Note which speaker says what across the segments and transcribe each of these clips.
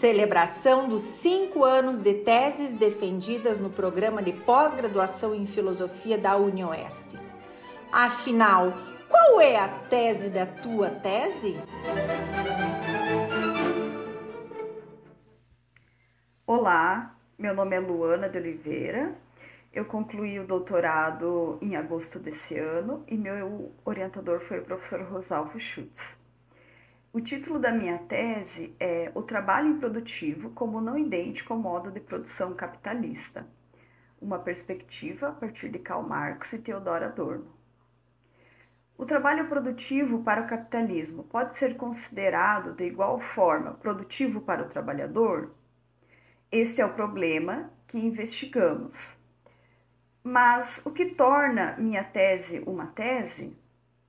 Speaker 1: celebração dos 5 anos de teses defendidas no programa de pós-graduação em filosofia da UniOeste. Afinal, qual é a tese da tua tese?
Speaker 2: Olá, meu nome é Luana de Oliveira. Eu concluí o doutorado em agosto desse ano e meu orientador foi o professor Rosalvo Schutz. O título da minha tese é O Trabalho Improdutivo como não idêntico ao modo de produção capitalista, uma perspectiva a partir de Karl Marx e Theodor Adorno. O trabalho produtivo para o capitalismo pode ser considerado de igual forma produtivo para o trabalhador? Este é o problema que investigamos. Mas o que torna minha tese uma tese?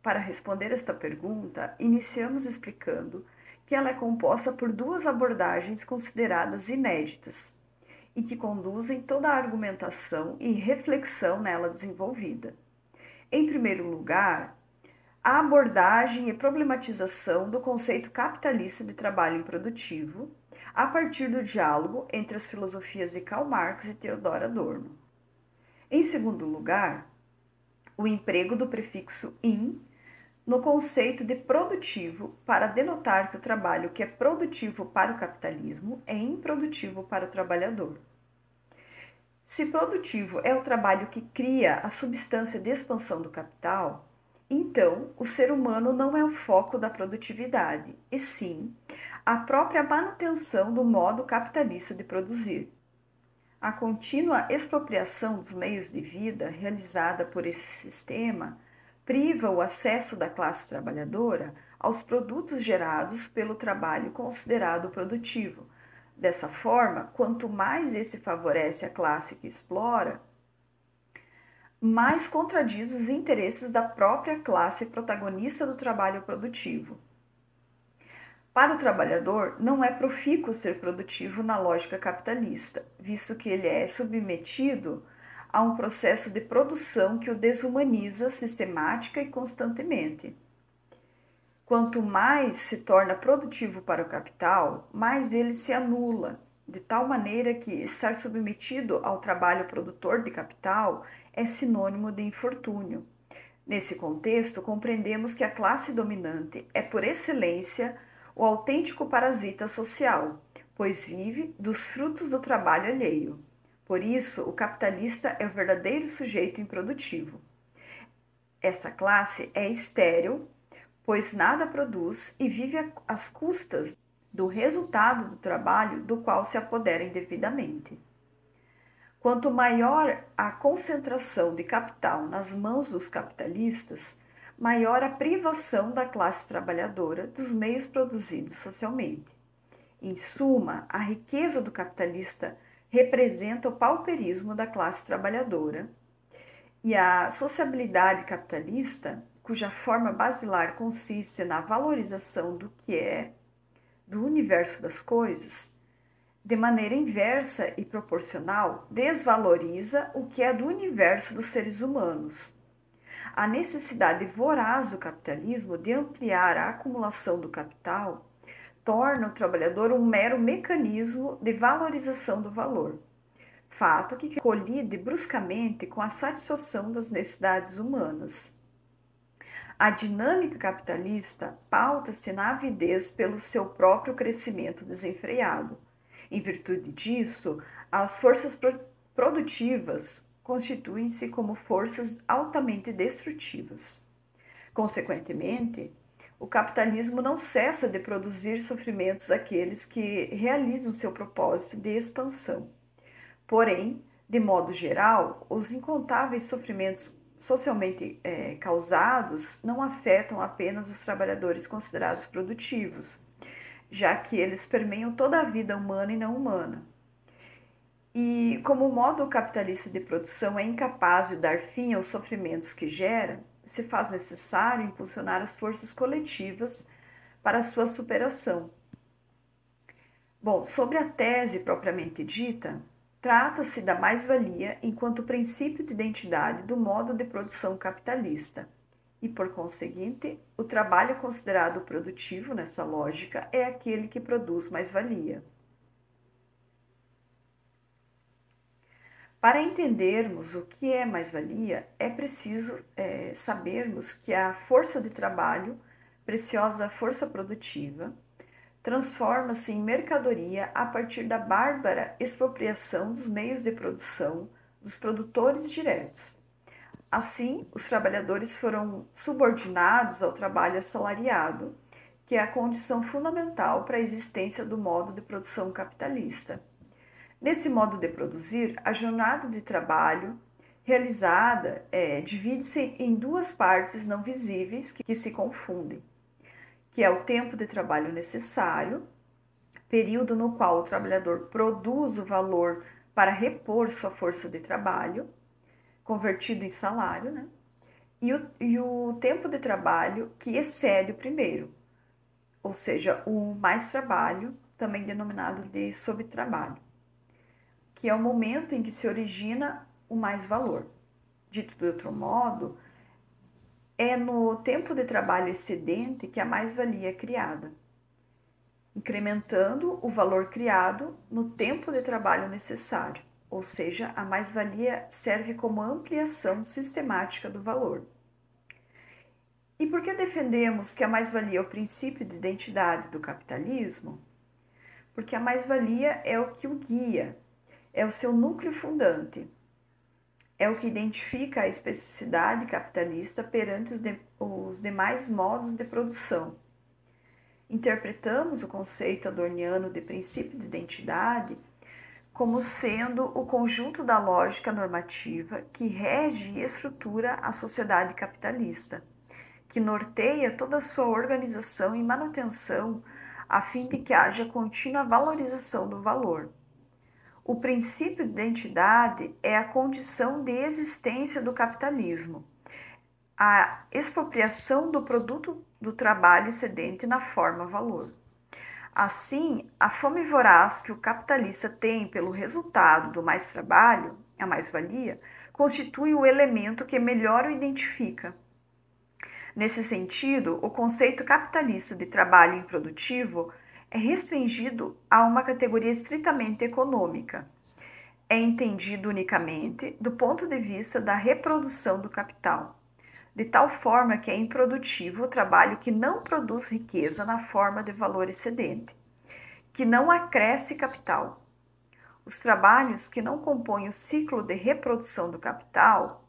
Speaker 2: Para responder esta pergunta, iniciamos explicando que ela é composta por duas abordagens consideradas inéditas e que conduzem toda a argumentação e reflexão nela desenvolvida. Em primeiro lugar, a abordagem e problematização do conceito capitalista de trabalho improdutivo a partir do diálogo entre as filosofias de Karl Marx e Theodor Adorno. Em segundo lugar, o emprego do prefixo in no conceito de produtivo para denotar que o trabalho que é produtivo para o capitalismo é improdutivo para o trabalhador. Se produtivo é o trabalho que cria a substância de expansão do capital, então o ser humano não é o foco da produtividade, e sim a própria manutenção do modo capitalista de produzir. A contínua expropriação dos meios de vida realizada por esse sistema priva o acesso da classe trabalhadora aos produtos gerados pelo trabalho considerado produtivo. Dessa forma, quanto mais esse favorece a classe que explora, mais contradiz os interesses da própria classe protagonista do trabalho produtivo. Para o trabalhador, não é profícuo ser produtivo na lógica capitalista, visto que ele é submetido a um processo de produção que o desumaniza sistemática e constantemente. Quanto mais se torna produtivo para o capital, mais ele se anula, de tal maneira que estar submetido ao trabalho produtor de capital é sinônimo de infortúnio. Nesse contexto, compreendemos que a classe dominante é, por excelência, o autêntico parasita social, pois vive dos frutos do trabalho alheio. Por isso, o capitalista é o verdadeiro sujeito improdutivo. Essa classe é estéril, pois nada produz e vive às custas do resultado do trabalho do qual se apodera indevidamente. Quanto maior a concentração de capital nas mãos dos capitalistas, maior a privação da classe trabalhadora dos meios produzidos socialmente. Em suma, a riqueza do capitalista representa o pauperismo da classe trabalhadora e a sociabilidade capitalista, cuja forma basilar consiste na valorização do que é, do universo das coisas, de maneira inversa e proporcional, desvaloriza o que é do universo dos seres humanos. A necessidade voraz do capitalismo de ampliar a acumulação do capital torna o trabalhador um mero mecanismo de valorização do valor, fato que colide bruscamente com a satisfação das necessidades humanas. A dinâmica capitalista pauta-se na avidez pelo seu próprio crescimento desenfreado. Em virtude disso, as forças produtivas constituem-se como forças altamente destrutivas. Consequentemente, o capitalismo não cessa de produzir sofrimentos àqueles que realizam seu propósito de expansão. Porém, de modo geral, os incontáveis sofrimentos socialmente causados não afetam apenas os trabalhadores considerados produtivos, já que eles permeiam toda a vida humana e não humana. E como o modo capitalista de produção é incapaz de dar fim aos sofrimentos que gera, se faz necessário impulsionar as forças coletivas para a sua superação. Bom, sobre a tese propriamente dita, trata-se da mais-valia enquanto princípio de identidade do modo de produção capitalista. E, por conseguinte, o trabalho considerado produtivo nessa lógica é aquele que produz mais-valia. Para entendermos o que é mais-valia, é preciso sabermos que a força de trabalho, preciosa força produtiva, transforma-se em mercadoria a partir da bárbara expropriação dos meios de produção dos produtores diretos. Assim, os trabalhadores foram subordinados ao trabalho assalariado, que é a condição fundamental para a existência do modo de produção capitalista. Nesse modo de produzir, a jornada de trabalho realizada divide-se em duas partes não visíveis que se confundem, que é o tempo de trabalho necessário, período no qual o trabalhador produz o valor para repor sua força de trabalho, convertido em salário, né? E o tempo de trabalho que excede o primeiro, ou seja, o mais trabalho, também denominado de sobretrabalho, que é o momento em que se origina o mais valor. Dito de outro modo, é no tempo de trabalho excedente que a mais-valia é criada, incrementando o valor criado no tempo de trabalho necessário, ou seja, a mais-valia serve como ampliação sistemática do valor. E por que defendemos que a mais-valia é o princípio de identidade do capitalismo? Porque a mais-valia é o que o guia, é o seu núcleo fundante, é o que identifica a especificidade capitalista perante os demais modos de produção. Interpretamos o conceito adorniano de princípio de identidade como sendo o conjunto da lógica normativa que rege e estrutura a sociedade capitalista, que norteia toda a sua organização e manutenção a fim de que haja contínua valorização do valor. O princípio de identidade é a condição de existência do capitalismo, a expropriação do produto do trabalho excedente na forma valor. Assim, a fome voraz que o capitalista tem pelo resultado do mais trabalho, a mais-valia, constitui o elemento que melhor o identifica. Nesse sentido, o conceito capitalista de trabalho improdutivo é restringido a uma categoria estritamente econômica. É entendido unicamente do ponto de vista da reprodução do capital, de tal forma que é improdutivo o trabalho que não produz riqueza na forma de valor excedente, que não acresce capital. Os trabalhos que não compõem o ciclo de reprodução do capital,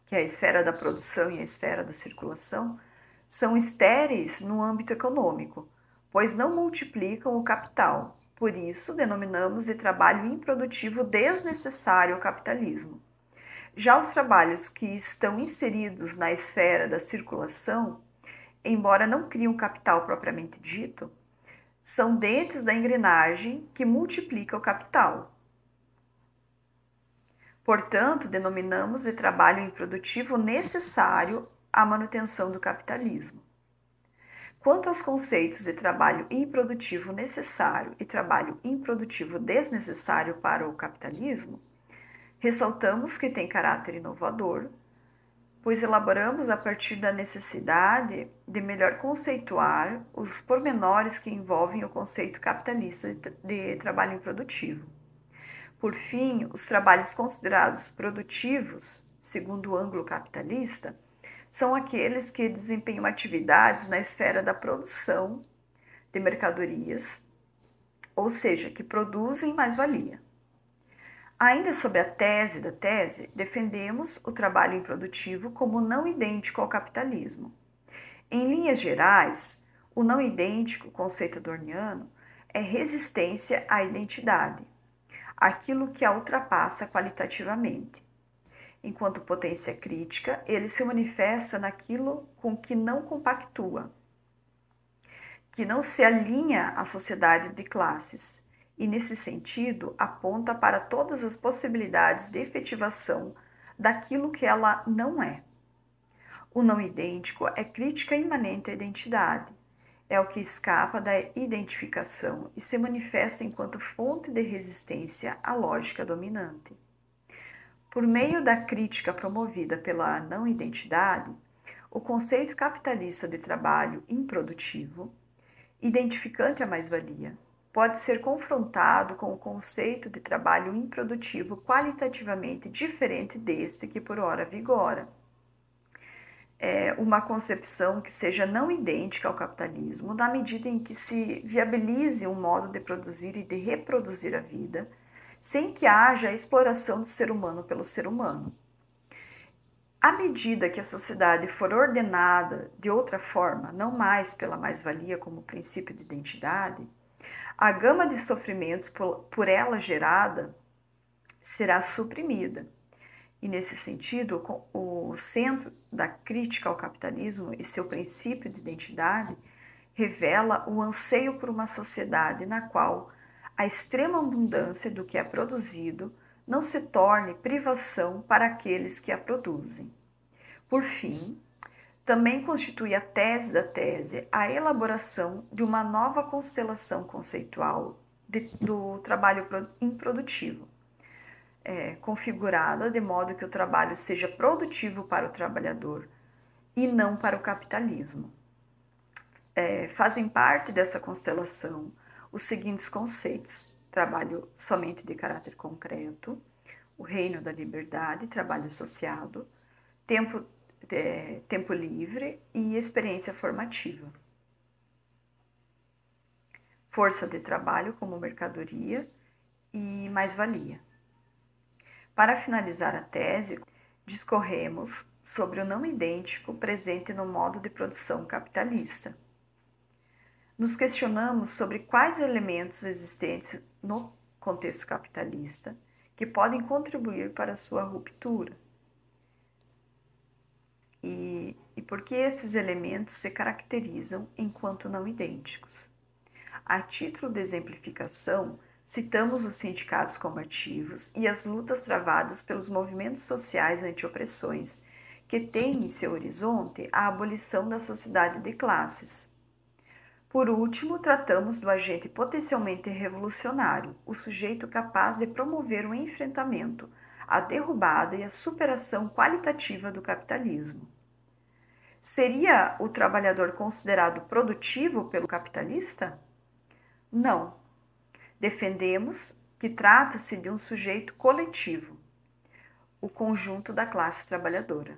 Speaker 2: que é a esfera da produção e a esfera da circulação, são estéreis no âmbito econômico, pois não multiplicam o capital. Por isso, denominamos de trabalho improdutivo desnecessário ao capitalismo. Já os trabalhos que estão inseridos na esfera da circulação, embora não criem capital propriamente dito, são dentes da engrenagem que multiplica o capital. Portanto, denominamos de trabalho improdutivo necessário à manutenção do capitalismo. Quanto aos conceitos de trabalho improdutivo necessário e trabalho improdutivo desnecessário para o capitalismo, ressaltamos que tem caráter inovador, pois elaboramos a partir da necessidade de melhor conceituar os pormenores que envolvem o conceito capitalista de trabalho improdutivo. Por fim, os trabalhos considerados produtivos, segundo o ângulo capitalista, são aqueles que desempenham atividades na esfera da produção de mercadorias, ou seja, que produzem mais-valia. Ainda sobre a tese da tese, defendemos o trabalho improdutivo como não idêntico ao capitalismo. Em linhas gerais, o não idêntico, conceito adorniano, é resistência à identidade, aquilo que a ultrapassa qualitativamente. Enquanto potência crítica, ele se manifesta naquilo com que não compactua, que não se alinha à sociedade de classes, e nesse sentido aponta para todas as possibilidades de efetivação daquilo que ela não é. O não idêntico é crítica imanente à identidade, é o que escapa da identificação e se manifesta enquanto fonte de resistência à lógica dominante. Por meio da crítica promovida pela não-identidade, o conceito capitalista de trabalho improdutivo, identificante a mais-valia, pode ser confrontado com o conceito de trabalho improdutivo qualitativamente diferente deste que por ora vigora. É uma concepção que seja não idêntica ao capitalismo, na medida em que se viabilize um modo de produzir e de reproduzir a vida, sem que haja a exploração do ser humano pelo ser humano. À medida que a sociedade for ordenada de outra forma, não mais pela mais-valia como princípio de identidade, a gama de sofrimentos por ela gerada será suprimida. E, nesse sentido, o centro da crítica ao capitalismo e seu princípio de identidade revela o anseio por uma sociedade na qual a extrema abundância do que é produzido não se torne privação para aqueles que a produzem. Por fim, também constitui a tese da tese a elaboração de uma nova constelação conceitual do trabalho improdutivo, configurada de modo que o trabalho seja produtivo para o trabalhador e não para o capitalismo. Fazem parte dessa constelação os seguintes conceitos: trabalho somente de caráter concreto, o reino da liberdade, trabalho associado, tempo livre e experiência formativa. Força de trabalho como mercadoria e mais-valia. Para finalizar a tese, discorremos sobre o não idêntico presente no modo de produção capitalista. Nos questionamos sobre quais elementos existentes no contexto capitalista que podem contribuir para a sua ruptura. E por que esses elementos se caracterizam enquanto não idênticos. A título de exemplificação, citamos os sindicatos combativos e as lutas travadas pelos movimentos sociais anti-opressões, que têm em seu horizonte a abolição da sociedade de classes. Por último, tratamos do agente potencialmente revolucionário, o sujeito capaz de promover o enfrentamento, a derrubada e a superação qualitativa do capitalismo. Seria o trabalhador considerado produtivo pelo capitalista? Não. Defendemos que trata-se de um sujeito coletivo, o conjunto da classe trabalhadora.